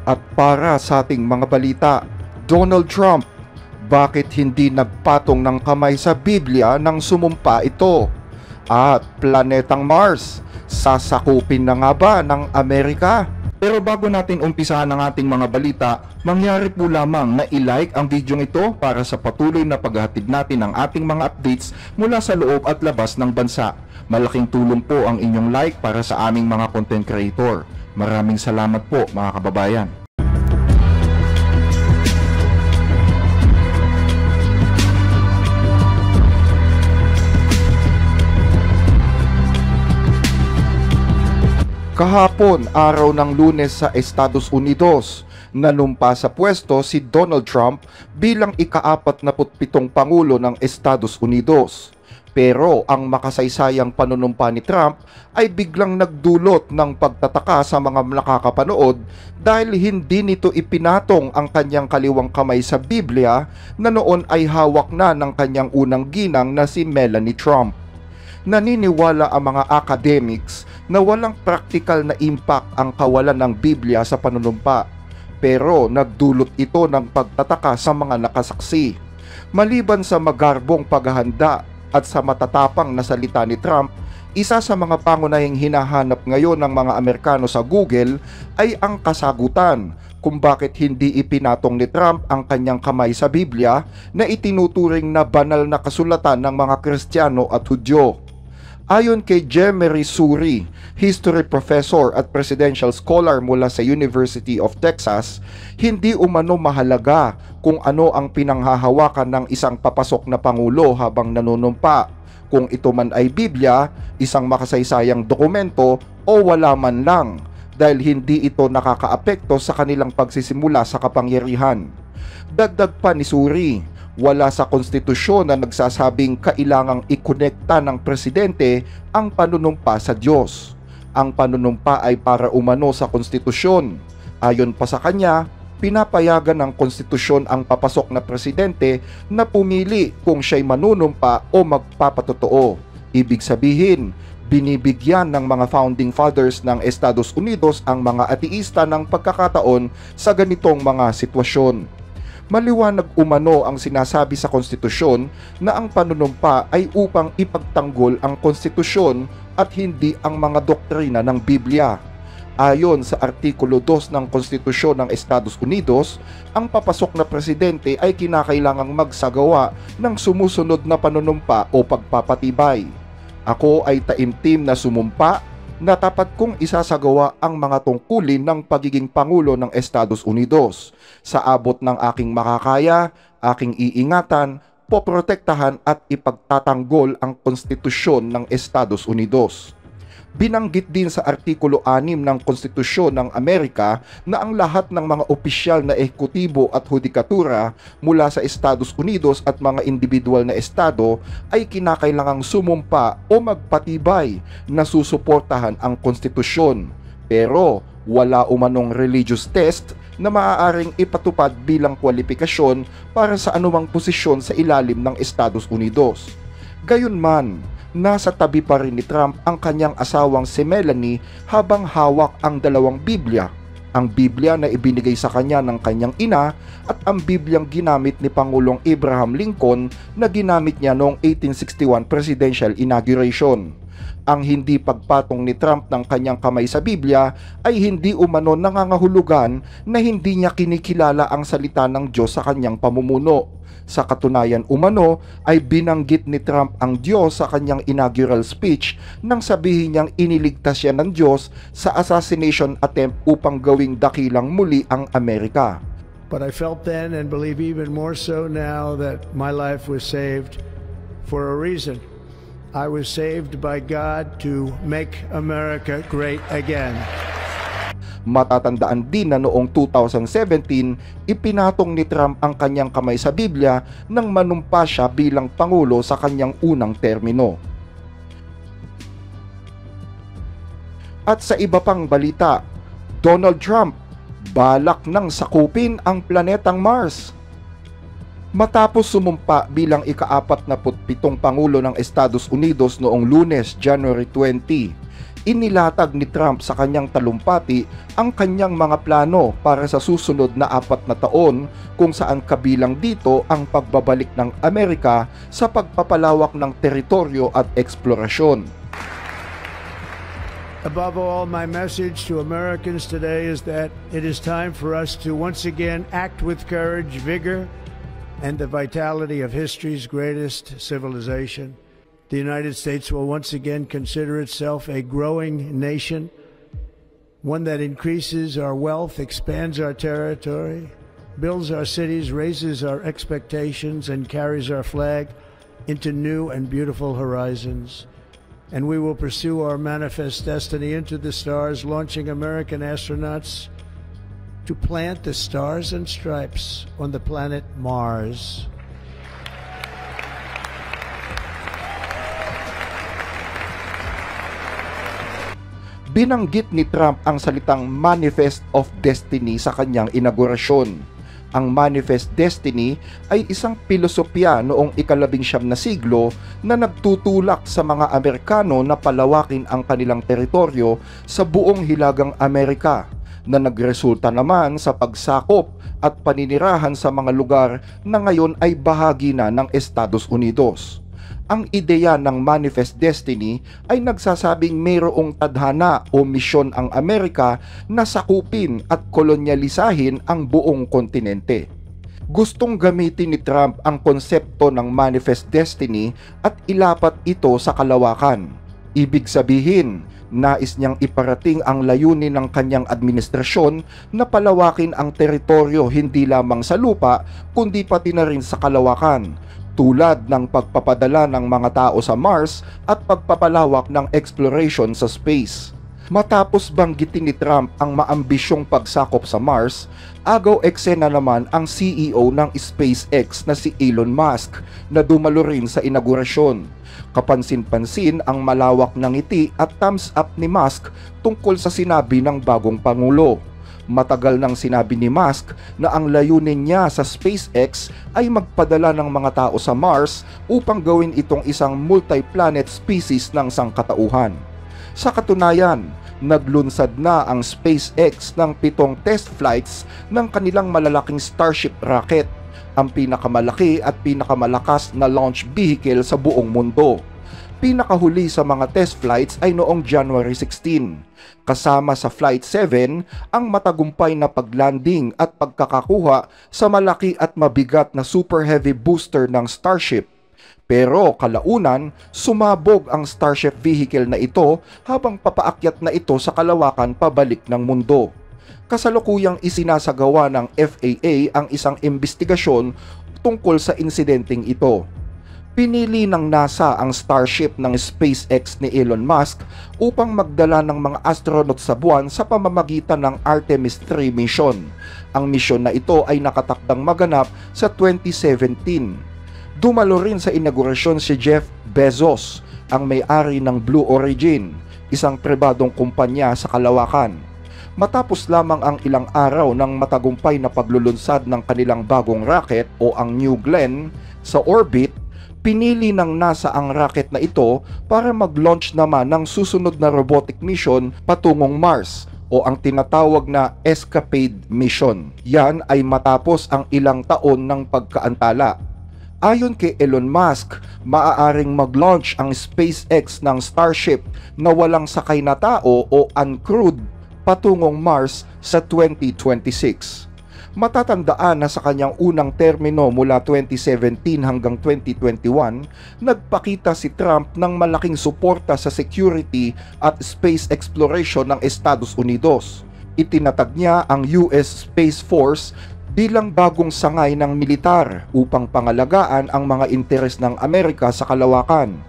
At para sa ating mga balita, Donald Trump, bakit hindi nagpatong ng kamay sa Biblia nang sumumpa ito? At planetang Mars, sasakupin na nga ba ng Amerika? Pero bago natin umpisahan ang ating mga balita, mangyari po lamang na i-like ang video ito para sa patuloy na paghahatid natin ng ating mga updates mula sa loob at labas ng bansa. Malaking tulong po ang inyong like para sa aming mga content creator. Maraming salamat po mga kababayan. Kahapon, araw ng Lunes sa Estados Unidos, nanumpa sa pwesto si Donald Trump bilang ika-47 Pangulo ng Estados Unidos. Pero ang makasaysayang panunumpa ni Trump ay biglang nagdulot ng pagtataka sa mga nakakapanood dahil hindi nito ipinatong ang kanyang kaliwang kamay sa Biblia na noon ay hawak na ng kanyang unang ginang na si Melania Trump. Naniniwala ang mga academics na walang practical na impact ang kawalan ng Biblia sa panunumpa, pero nagdulot ito ng pagtataka sa mga nakasaksi. Maliban sa magarbong paghahanda at sa matatapang na salita ni Trump, isa sa mga pangunahing hinahanap ngayon ng mga Amerikano sa Google ay ang kasagutan kung bakit hindi ipinatong ni Trump ang kanyang kamay sa Biblia na itinuturing na banal na kasulatan ng mga Kristiyano at Hudyo. Ayon kay Jemery Suri, history professor at presidential scholar mula sa University of Texas, hindi umano mahalaga kung ano ang pinanghahawakan ng isang papasok na pangulo habang nanunumpa, kung ito man ay Biblia, isang makasaysayang dokumento o wala man lang, dahil hindi ito nakakaapekto sa kanilang pagsisimula sa kapangyarihan. Dagdag pa ni Suri, wala sa konstitusyon na nagsasabing kailangang ikonekta ng presidente ang panunumpa sa Diyos. Ang panunumpa ay para umano sa konstitusyon. Ayon pa sa kanya, pinapayagan ng konstitusyon ang papasok na presidente na pumili kung siya'y manunumpa o magpapatotoo. Ibig sabihin, binibigyan ng mga founding fathers ng Estados Unidos ang mga ateista ng pagkakataon sa ganitong mga sitwasyon. Maliwanag umano ang sinasabi sa konstitusyon na ang panunumpa ay upang ipagtanggol ang konstitusyon at hindi ang mga doktrina ng Biblia. Ayon sa Artikulo 2 ng Konstitusyon ng Estados Unidos, ang papasok na presidente ay kinakailangang magsagawa ng sumusunod na panunumpa o pagpapatibay. Ako ay taimtim na sumumpa na tapat kong isasagawa ang mga tungkulin ng pagiging Pangulo ng Estados Unidos. Sa abot ng aking makakaya, aking iingatan, poprotektahan at ipagtatanggol ang konstitusyon ng Estados Unidos. Binanggit din sa Artikulo 6 ng Konstitusyon ng Amerika na ang lahat ng mga opisyal na ehekutibo at hudikatura mula sa Estados Unidos at mga individual na estado ay kinakailangang sumumpa o magpatibay na susuportahan ang konstitusyon. Pero wala umanong religious test na maaaring ipatupad bilang kwalifikasyon para sa anumang posisyon sa ilalim ng Estados Unidos. Gayunman, nasa tabi pa rin ni Trump ang kanyang asawang si Melania habang hawak ang dalawang Biblia. Ang Biblia na ibinigay sa kanya ng kanyang ina at ang Bibliang ginamit ni Pangulong Abraham Lincoln na ginamit niya noong 1861 presidential inauguration. Ang hindi pagpatong ni Trump ng kanyang kamay sa Biblia ay hindi umano nangangahulugan na hindi niya kinikilala ang salita ng Diyos sa kanyang pamumuno. Sa katunayan umano ay binanggit ni Trump ang Diyos sa kanyang inaugural speech nang sabihin niyang iniligtas siya ng Diyos sa assassination attempt upang gawing dakilang muli ang Amerika. But I felt then and believe even more so now that my life was saved for a reason. I was saved by God to make America great again. Matatandaan din na noong 2017, ipinatong ni Trump ang kanyang kamay sa Biblia nang manumpa siya bilang Pangulo sa kanyang unang termino. At sa iba pang balita, Donald Trump, balak nang sakupin ang planetang Mars. Matapos sumumpa bilang ika-47 Pangulo ng Estados Unidos noong Lunes, January 20, inilatag ni Trump sa kanyang talumpati ang kanyang mga plano para sa susunod na 4 na taon, kung saan kabilang dito ang pagbabalik ng Amerika sa pagpapalawak ng teritoryo at eksplorasyon. Above all, my message to Americans today is that it is time for us to once again act with courage, vigor, and the vitality of history's greatest civilization. The United States will once again consider itself a growing nation, one that increases our wealth, expands our territory, builds our cities, raises our expectations, and carries our flag into new and beautiful horizons. And we will pursue our manifest destiny into the stars, launching American astronauts to plant the stars and stripes on the planet Mars. Binanggit ni Trump ang salitang Manifest of Destiny sa kanyang inaugurasyon. Ang Manifest Destiny ay isang pilosopya noong ika-19 na siglo na nagtutulak sa mga Amerikano na palawakin ang kanilang teritoryo sa buong hilagang Amerika, na nagresulta naman sa pagsakop at paninirahan sa mga lugar na ngayon ay bahagi na ng Estados Unidos. Ang ideya ng Manifest Destiny ay nagsasabing mayroong tadhana o misyon ang Amerika na sakupin at kolonyalisahin ang buong kontinente. Gustong gamitin ni Trump ang konsepto ng Manifest Destiny at ilapat ito sa kalawakan. Ibig sabihin, nais niyang iparating ang layunin ng kanyang administrasyon na palawakin ang teritoryo hindi lamang sa lupa kundi pati na rin sa kalawakan, tulad ng pagpapadala ng mga tao sa Mars at pagpapalawak ng exploration sa space. Matapos banggitin ni Trump ang maambisyong pagsakop sa Mars, agaw eksena naman ang CEO ng SpaceX na si Elon Musk na dumalo rin sa inaugurasyon. Kapansin-pansin ang malawak na ngiti at thumbs up ni Musk tungkol sa sinabi ng bagong Pangulo. Matagal nang sinabi ni Musk na ang layunin niya sa SpaceX ay magpadala ng mga tao sa Mars upang gawin itong isang multi-planet species ng sangkatauhan. Sa katunayan, naglunsad na ang SpaceX ng 7 test flights ng kanilang malalaking Starship rocket, ang pinakamalaki at pinakamalakas na launch vehicle sa buong mundo. Pinakahuli sa mga test flights ay noong January 16. Kasama sa Flight 7 ang matagumpay na paglanding at pagkakakuha sa malaki at mabigat na Super Heavy booster ng Starship. Pero kalaunan, sumabog ang Starship vehicle na ito habang papaakyat na ito sa kalawakan pabalik ng mundo. Kasalukuyang isinasagawa ng FAA ang isang investigasyon tungkol sa insidenteng ito. Pinili ng NASA ang Starship ng SpaceX ni Elon Musk upang magdala ng mga astronaut sa buwan sa pamamagitan ng Artemis 3 mission. Ang misyon na ito ay nakatakdang maganap sa 2017. Dumalo rin sa inaugurasyon si Jeff Bezos, ang may-ari ng Blue Origin, isang pribadong kumpanya sa kalawakan. Matapos lamang ang ilang araw ng matagumpay na paglulunsad ng kanilang bagong rocket o ang New Glenn sa orbit, pinili ng NASA ang rocket na ito para mag-launch naman ng susunod na robotic mission patungong Mars o ang tinatawag na Escapade mission. Yan ay matapos ang ilang taon ng pagkaantala. Ayon kay Elon Musk, maaaring mag-launch ang SpaceX ng Starship na walang sakay na tao o uncrewed patungong Mars sa 2026. Matatandaan na sa kanyang unang termino mula 2017 hanggang 2021, nagpakita si Trump ng malaking suporta sa security at space exploration ng Estados Unidos. Itinatag niya ang US Space Force bilang bagong sangay ng militar upang pangalagaan ang mga interes ng Amerika sa kalawakan.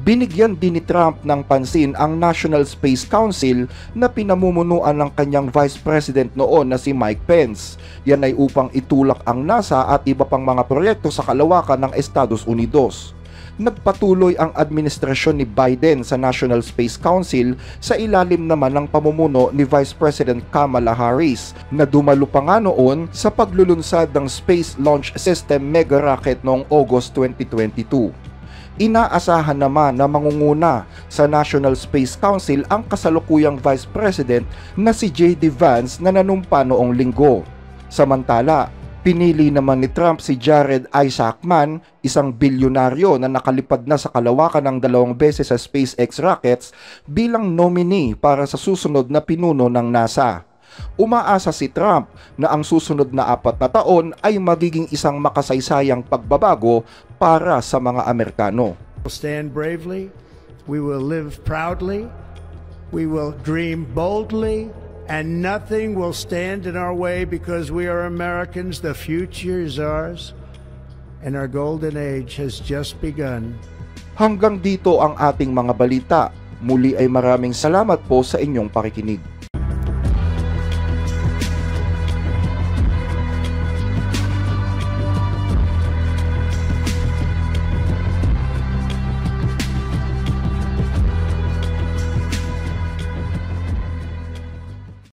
Binigyan din ni Trump ng pansin ang National Space Council na pinamumunuan ng kanyang Vice President noon na si Mike Pence. Yan ay upang itulak ang NASA at iba pang mga proyekto sa kalawakan ng Estados Unidos. Nagpatuloy ang administrasyon ni Biden sa National Space Council sa ilalim naman ng pamumuno ni Vice President Kamala Harris na dumalo pa nga noon sa paglulunsad ng Space Launch System mega rocket noong August 2022. Inaasahan naman na mangunguna sa National Space Council ang kasalukuyang Vice President na si J.D. Vance na nanumpa noong linggo. Samantala, pinili naman ni Trump si Jared Isaacman, isang bilyonaryo na nakalipad na sa kalawakan ng 2 beses sa SpaceX rockets bilang nominee para sa susunod na pinuno ng NASA. Umaasa si Trump na ang susunod na 4 na taon ay magiging isang makasaysayang pagbabago para sa mga Amerikano. We'll stand bravely, we will live proudly, we will dream boldly, and nothing will stand in our way because we are Americans. The future is ours, and our golden age has just begun. Hanggang dito ang ating mga balita. Muli ay maraming salamat po sa inyong pakikinig.